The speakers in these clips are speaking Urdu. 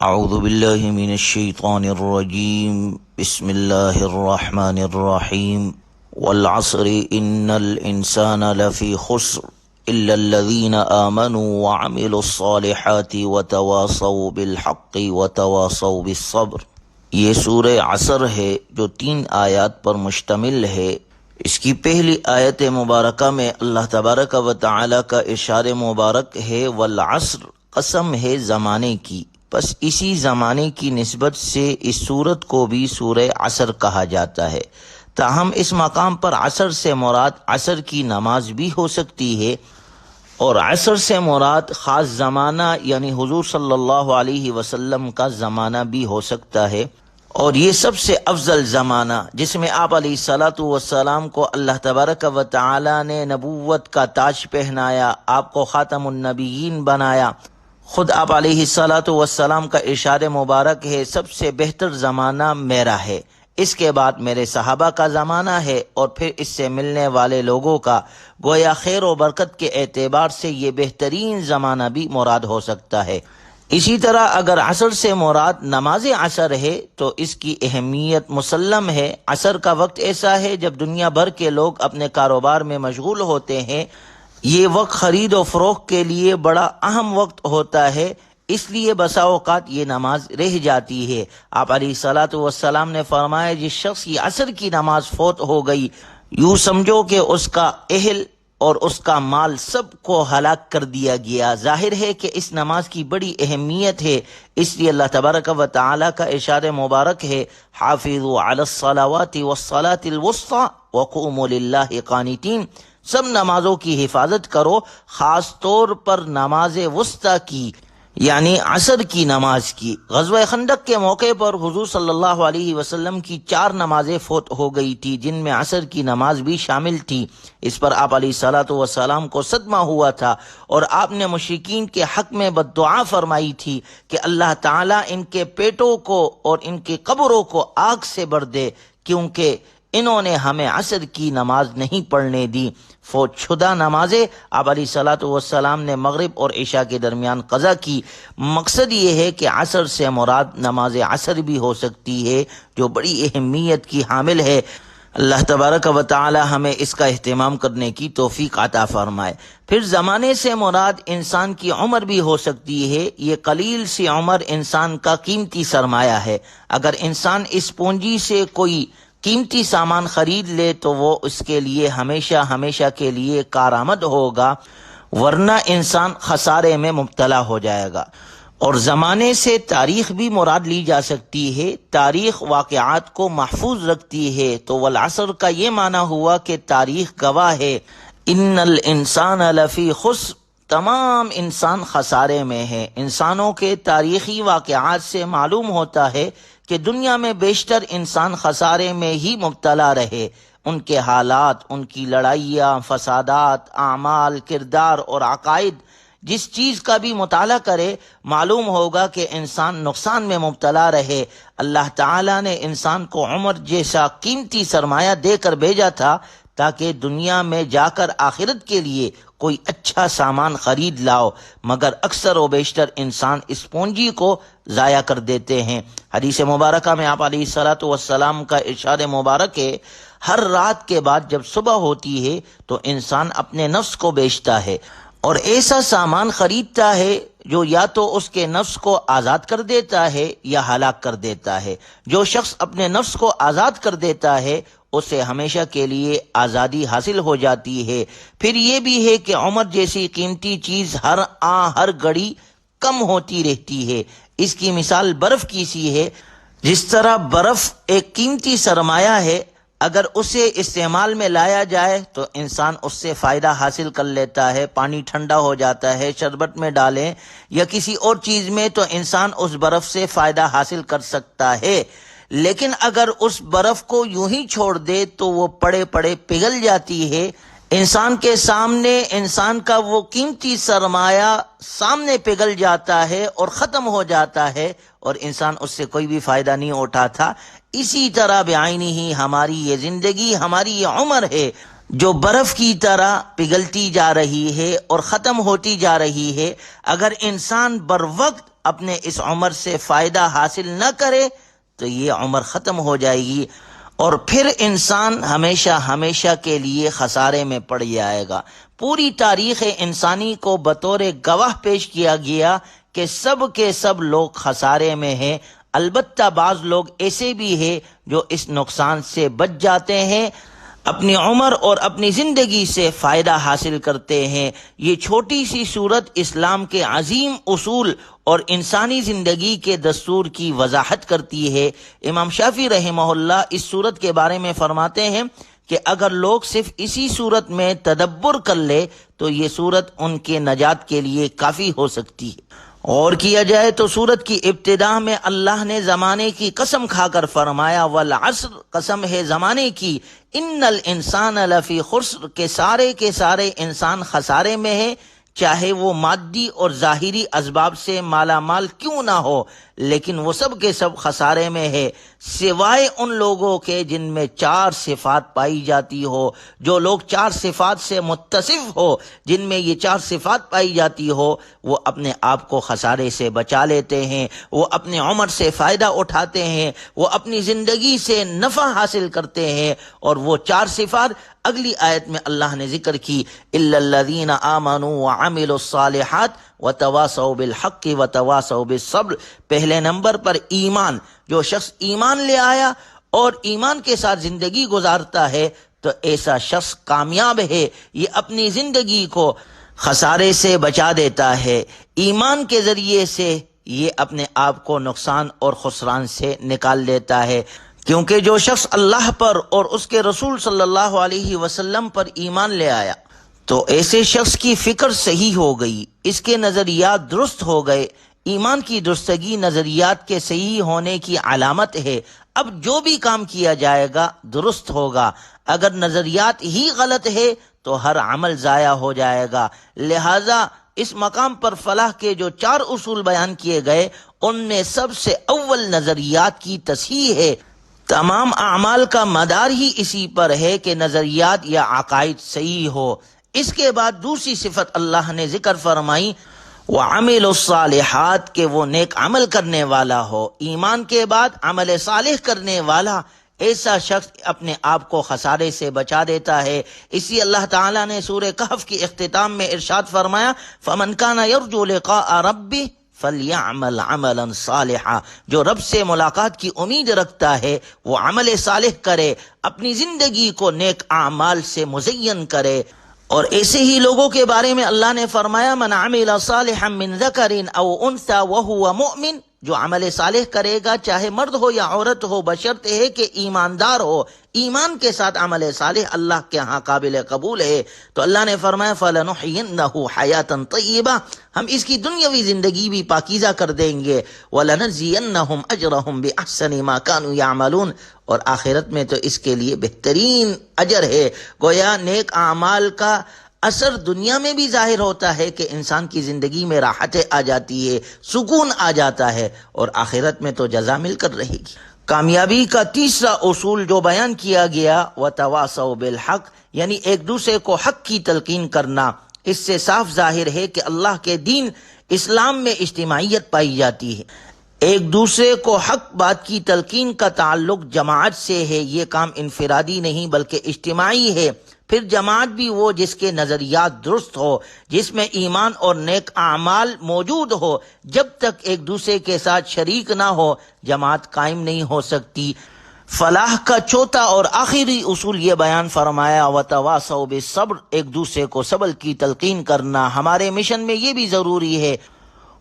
اعوذ باللہ من الشیطان الرجیم بسم اللہ الرحمن الرحیم والعصر ان الانسان لفی خسر الا الذین آمنوا وعملوا الصالحات وتواصوا بالحق وتواصوا بالصبر۔ یہ سورہ عصر ہے جو 3 آیات پر مشتمل ہے۔ اس کی پہلی آیت مبارکہ میں اللہ تبارک و تعالی کا ارشاد مبارک ہے والعصر، قسم ہے زمانے کی۔ بس اسی زمانے کی نسبت سے اس سورت کو بھی سورہ عصر کہا جاتا ہے۔ تاہم اس مقام پر عصر سے مراد عصر کی نماز بھی ہو سکتی ہے، اور عصر سے مراد خاص زمانہ یعنی حضور صلی اللہ علیہ وسلم کا زمانہ بھی ہو سکتا ہے، اور یہ سب سے افضل زمانہ جس میں آپ علیہ الصلاۃ والسلام کو اللہ تبارک و تعالی نے نبوت کا تاج پہنایا، آپ کو خاتم النبیین بنایا۔ خود آپ علیہ الصلاۃ والسلام کا ارشاد مبارک ہے سب سے بہتر زمانہ میرا ہے، اس کے بعد میرے صحابہ کا زمانہ ہے، اور پھر اس سے ملنے والے لوگوں کا۔ گویا خیر و برکت کے اعتبار سے یہ بہترین زمانہ بھی مراد ہو سکتا ہے۔ اسی طرح اگر عصر سے مراد نماز عصر ہے تو اس کی اہمیت مسلم ہے۔ عصر کا وقت ایسا ہے جب دنیا بھر کے لوگ اپنے کاروبار میں مشغول ہوتے ہیں۔ یہ وقت خرید و فروخت کے لیے بڑا اہم وقت ہوتا ہے، اس لیے بسا اوقات یہ نماز رہ جاتی ہے۔ آپ علیہ الصلاۃ والسلام نے فرمایا جس شخص کی عصر کی نماز فوت ہو گئی، یوں سمجھو کہ اس کا اہل اور اس کا مال سب کو ہلاک کر دیا گیا۔ ظاہر ہے کہ اس نماز کی بڑی اہمیت ہے، اس لیے اللہ تبارک و تعالی کا ارشاد مبارک ہے حافظوا علی الصلوات والصلاة الوسطی وقوموا للہ قانتین، سب نمازوں کی حفاظت کرو، خاص طور پر نماز وسطی کی یعنی عصر کی نماز کی۔ غزوہ خندق کے موقع پر حضور صلی اللہ علیہ وسلم کی 4 نمازیں فوت ہو گئی تھی، جن میں عصر کی نماز بھی شامل تھی۔ اس پر آپ علیہ الصلاۃ والسلام کو صدمہ ہوا تھا، اور آپ نے مشرکین کے حق میں بددعا فرمائی تھی کہ اللہ تعالیٰ ان کے پیٹوں کو اور ان کی قبروں کو آگ سے بھر دے، کیونکہ انہوں نے ہمیں عصر کی نماز نہیں پڑھنے دی۔ فوت شدہ نمازیں آپ علیہ الصلاۃ والسلام نے مغرب اور عشاء کے درمیان قضا کی۔ مقصد یہ ہے کہ عصر سے مراد نماز عصر بھی ہو سکتی ہے جو بڑی اہمیت کی حامل ہے۔ اللہ تبارک و تعالی ہمیں اس کا اہتمام کرنے کی توفیق عطا فرمائے۔ پھر زمانے سے مراد انسان کی عمر بھی ہو سکتی ہے۔ یہ قلیل سی عمر انسان کا قیمتی سرمایہ ہے۔ اگر انسان اس پونجی سے کوئی قیمتی سامان خرید لے تو وہ اس کے لیے ہمیشہ ہمیشہ کے لیے کارآمد ہوگا، ورنہ انسان خسارے میں مبتلا ہو جائے گا۔ اور زمانے سے تاریخ بھی مراد لی جا سکتی ہے۔ تاریخ واقعات کو محفوظ رکھتی ہے، تو والعصر کا یہ معنی ہوا کہ تاریخ گواہ ہے ان الانسان لفی خسر، تمام انسان خسارے میں ہے۔ انسانوں کے تاریخی واقعات سے معلوم ہوتا ہے کہ دنیا میں بیشتر انسان خسارے میں ہی مبتلا رہے۔ ان کے حالات، ان کی لڑائیاں، فسادات، اعمال، کردار اور عقائد، جس چیز کا بھی مطالعہ کرے معلوم ہوگا کہ انسان نقصان میں مبتلا رہے۔ اللہ تعالیٰ نے انسان کو عمر جیسا قیمتی سرمایہ دے کر بھیجا تھا تاکہ دنیا میں جا کر آخرت کے لیے کوئی اچھا سامان خرید لاؤ، مگر اکثر و بیشتر انسان اس پونجی کو ضائع کر دیتے ہیں۔ حدیث مبارکہ میں آپ علیہ الصلاۃ والسلام کا ارشاد مبارک ہے ہر رات کے بعد جب صبح ہوتی ہے تو انسان اپنے نفس کو بیچتا ہے اور ایسا سامان خریدتا ہے جو یا تو اس کے نفس کو آزاد کر دیتا ہے یا ہلاک کر دیتا ہے۔ جو شخص اپنے نفس کو آزاد کر دیتا ہے اسے ہمیشہ کے لیے آزادی حاصل ہو جاتی ہے۔ پھر یہ بھی ہے کہ عمر جیسی قیمتی چیز ہر گھڑی کم ہوتی رہتی ہے۔ اس کی مثال برف کی سی ہے۔ جس طرح برف ایک قیمتی سرمایہ ہے، اگر اسے استعمال میں لایا جائے تو انسان اس سے فائدہ حاصل کر لیتا ہے، پانی ٹھنڈا ہو جاتا ہے، شربت میں ڈالیں یا کسی اور چیز میں تو انسان اس برف سے فائدہ حاصل کر سکتا ہے۔ لیکن اگر اس برف کو یوں ہی چھوڑ دے تو وہ پڑے پڑے پگھل جاتی ہے۔ انسان کے سامنے انسان کا وہ قیمتی سرمایہ سامنے پگھل جاتا ہے اور ختم ہو جاتا ہے، اور انسان اس سے کوئی بھی فائدہ نہیں اٹھاتا۔ اسی طرح بعینی ہی ہماری یہ زندگی، ہماری یہ عمر ہے جو برف کی طرح پگھلتی جا رہی ہے اور ختم ہوتی جا رہی ہے۔ اگر انسان بر وقت اپنے اس عمر سے فائدہ حاصل نہ کرے تو یہ عمر ختم ہو جائے گی اور پھر انسان ہمیشہ ہمیشہ کے لیے خسارے میں پڑ جائے گا۔ پوری تاریخ انسانی کو بطور گواہ پیش کیا گیا کہ سب کے سب لوگ خسارے میں ہیں، البتہ بعض لوگ ایسے بھی ہیں جو اس نقصان سے بچ جاتے ہیں، اپنی عمر اور اپنی زندگی سے فائدہ حاصل کرتے ہیں۔ یہ چھوٹی سی صورت اسلام کے عظیم اصول اور انسانی زندگی کے دستور کی وضاحت کرتی ہے۔ امام شافعی رحمہ اللہ اس صورت کے بارے میں فرماتے ہیں کہ اگر لوگ صرف اسی صورت میں تدبر کر لے تو یہ صورت ان کے نجات کے لیے کافی ہو سکتی ہے۔ اور کیا جائے تو سورت کی ابتدا میں اللہ نے زمانے کی قسم کھا کر فرمایا والعصر، قسم ہے زمانے کی، ان الانسان لفی خسر، کے سارے انسان خسارے میں ہیں، چاہے وہ مادی اور ظاہری اسباب سے مالا مال کیوں نہ ہو، لیکن وہ سب کے سب خسارے میں ہے، سوائے ان لوگوں کے جن میں 4 صفات پائی جاتی ہو۔ جو لوگ 4 صفات سے متصف ہو، جن میں یہ 4 صفات پائی جاتی ہو، وہ اپنے آپ کو خسارے سے بچا لیتے ہیں، وہ اپنے عمر سے فائدہ اٹھاتے ہیں، وہ اپنی زندگی سے نفع حاصل کرتے ہیں۔ اور وہ 4 صفات اگلی آیت میں اللہ نے ذکر کی، الا الذین آمنوا وعملوا الصالحات وتواصوا بالحق وتواصوا بالصبر۔ پہلے نمبر پر ایمان، جو شخص ایمان لے آیا اور ایمان کے ساتھ زندگی گزارتا ہے تو ایسا شخص کامیاب ہے، یہ اپنی زندگی کو خسارے سے بچا دیتا ہے۔ ایمان کے ذریعے سے یہ اپنے آپ کو نقصان اور خسران سے نکال لیتا ہے، کیونکہ جو شخص اللہ پر اور اس کے رسول صلی اللہ علیہ وسلم پر ایمان لے آیا تو ایسے شخص کی فکر صحیح ہو گئی، اس کے نظریات درست ہو گئے۔ ایمان کی درستگی نظریات کے صحیح ہونے کی علامت ہے۔ اب جو بھی کام کیا جائے گا درست ہوگا، اگر نظریات ہی غلط ہے تو ہر عمل ضائع ہو جائے گا۔ لہذا اس مقام پر فلاح کے جو 4 اصول بیان کیے گئے ان میں سب سے اول نظریات کی تصحیح ہے۔ تمام اعمال کا مدار ہی اسی پر ہے کہ نظریات یا عقائد صحیح ہو۔ اس کے بعد دوسری صفت اللہ نے ذکر فرمائی وعمل الصالحات، کہ وہ نیک عمل کرنے والا ہو۔ ایمان کے بعد عمل صالح کرنے والا، ایسا شخص اپنے آپ کو خسارے سے بچا دیتا ہے۔ اسی اللہ تعالیٰ نے سورہ کہف کی اختتام میں ارشاد فرمایا فمن کان یرجو لقاء ربہ فلیعمل عملا صالحا، جو رب سے ملاقات کی امید رکھتا ہے وہ عمل صالح کرے، اپنی زندگی کو نیک اعمال سے مزین کرے۔ اور ایسے ہی لوگوں کے بارے میں اللہ نے فرمایا من عمل صالحا من ذکر او انثى وهو مؤمن، جو عمل صالح کرے گا چاہے مرد ہو یا عورت ہو، بشرط ہے کہ ایماندار ہو۔ ایمان کے ساتھ عمل صالح اللہ کے ہاں قابل قبول ہے۔ تو اللہ نے فرمایا فَلَنُحْيِنَّهُ حَيَاةً طَيِّبَةً، ہم اس کی دنیاوی زندگی بھی پاکیزہ کر دیں گے، وَلَنَجْزِيَنَّهُمْ أَجْرَهُمْ بِأَحْسَنِ مَا كَانُوا يَعْمَلُونَ، اور آخرت میں تو اس کے لیے بہترین اجر ہے۔ گویا نیک اعمال کا اثر دنیا میں بھی ظاہر ہوتا ہے کہ انسان کی زندگی میں راحتیں آ جاتی ہے، سکون آ جاتا ہے، اور آخرت میں تو جزا مل کر رہے گی۔ کامیابی کا تیسرا اصول جو بیان کیا گیا وتواصوا بالحق، یعنی ایک دوسرے کو حق کی تلقین کرنا۔ اس سے صاف ظاہر ہے کہ اللہ کے دین اسلام میں اجتماعیت پائی جاتی ہے۔ ایک دوسرے کو حق بات کی تلقین کا تعلق جماعت سے ہے، یہ کام انفرادی نہیں بلکہ اجتماعی ہے۔ پھر جماعت بھی وہ جس کے نظریات درست ہو، جس میں ایمان اور نیک اعمال موجود ہو۔ جب تک ایک دوسرے کے ساتھ شریک نہ ہو جماعت قائم نہیں ہو سکتی۔ فلاح کا چوتھا اور آخری اصول یہ بیان فرمایا وتواصوا بالصبر، ایک دوسرے کو صبر کی تلقین کرنا۔ ہمارے مشن میں یہ بھی ضروری ہے،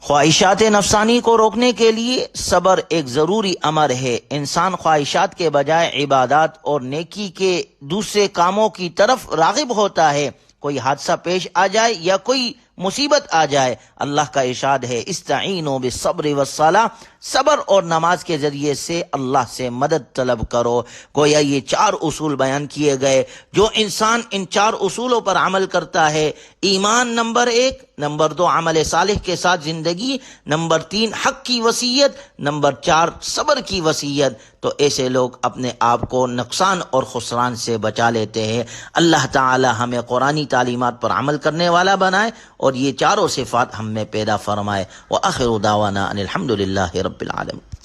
خواہشات نفسانی کو روکنے کے لیے صبر ایک ضروری امر ہے۔ انسان خواہشات کے بجائے عبادات اور نیکی کے دوسرے کاموں کی طرف راغب ہوتا ہے۔ کوئی حادثہ پیش آ جائے یا کوئی مصیبت آ جائے، اللہ کا ارشاد ہے استعینوا بالصبر والصلاۃ، صبر اور نماز کے ذریعے سے اللہ سے مدد طلب کرو۔ گویا یہ 4 اصول بیان کیے گئے۔ جو انسان ان 4 اصولوں پر عمل کرتا ہے، ایمان نمبر 1، نمبر 2 عمل صالح کے ساتھ زندگی، نمبر 3 حق کی وصیت، نمبر 4 صبر کی وصیت، تو ایسے لوگ اپنے آپ کو نقصان اور خسران سے بچا لیتے ہیں۔ اللہ تعالی ہمیں قرآنی تعلیمات پر عمل کرنے والا بنائے اور یہ چاروں صفات ہم میں پیدا فرمائے۔ وآخر دعوانا ان الحمد للہ رب العالمین۔